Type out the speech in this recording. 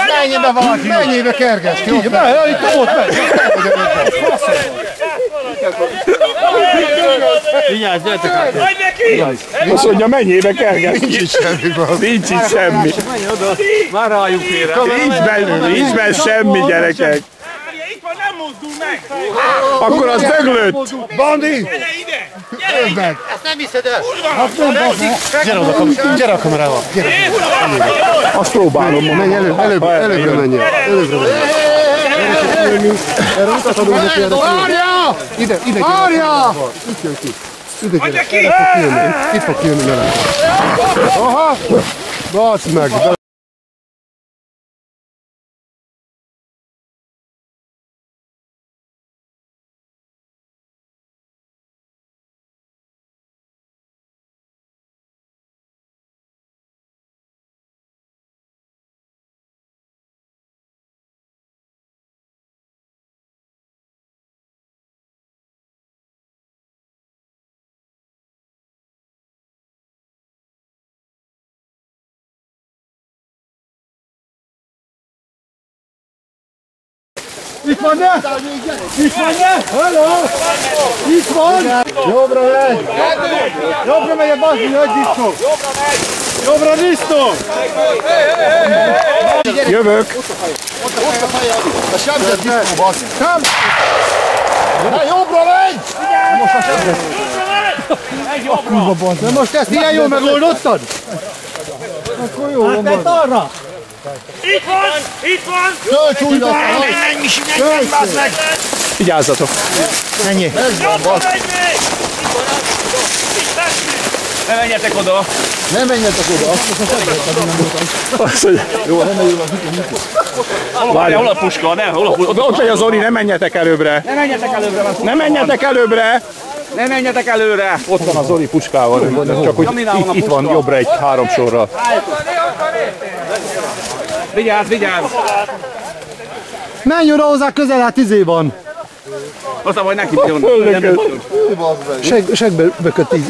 Mennyibe valaki? Mennyibe kerges? Itt megy! Vigyázz, gyertek át! Azt mondja, mennyibe kerges? Nincs itt semmi. Nincs itt semmi. Már rájuk ére. Nincs benne semmi, gyerekek. Itt van, nem mozdul meg! Akkor az döglött. Bandi! Gyere meg! Ezt nem hiszed el! Hát nem basz! Gyere a kamerával! Azt próbálom. Menj előbbre menjél! Előbbre menjél! Erre utat adunk neki erre. Várja! Ide! Várja! Itt jön ki! Ide gyere! Itt fog kijönni vele. Aha! Basz meg! Itt van, ne! Itt van, ne! Hello! Itt van! Jobbra megy! Jobbra megy a baszni, nagy diszkó! Jobbra diszkó! Jövök! Ott a feje, Adi! A sebzett diszkó, baszni! Nem! Ne, jobbra megy! Most a sebzett! De most ezt ilyen jól megoldottad? Akkor jó van. Hát arra! Itt van! Itt van! Tölts újra! Menj, Misi, menj, bazd meg! Vigyázzatok! Ennyi! Ez van, bassz! Megy még! Itt van, itt lesz! Ne menjetek oda! Nem menjetek oda! Azt mondja, Jó, nem menjünk oda! Hol a puska? Ne, hol a puska? ott megy az Zoli, ne menjetek előbbre! Ne menjetek előbbre! Ne menjetek előbbre! Ne menjetek előre! Ott van a Zoli puskával, csak hogy itt van jobbra egy 3 sorral. Vigyázz, vigyázz! Menj oda hozzá közel, hát van! Aztán majd neki jön. Segbe köt így.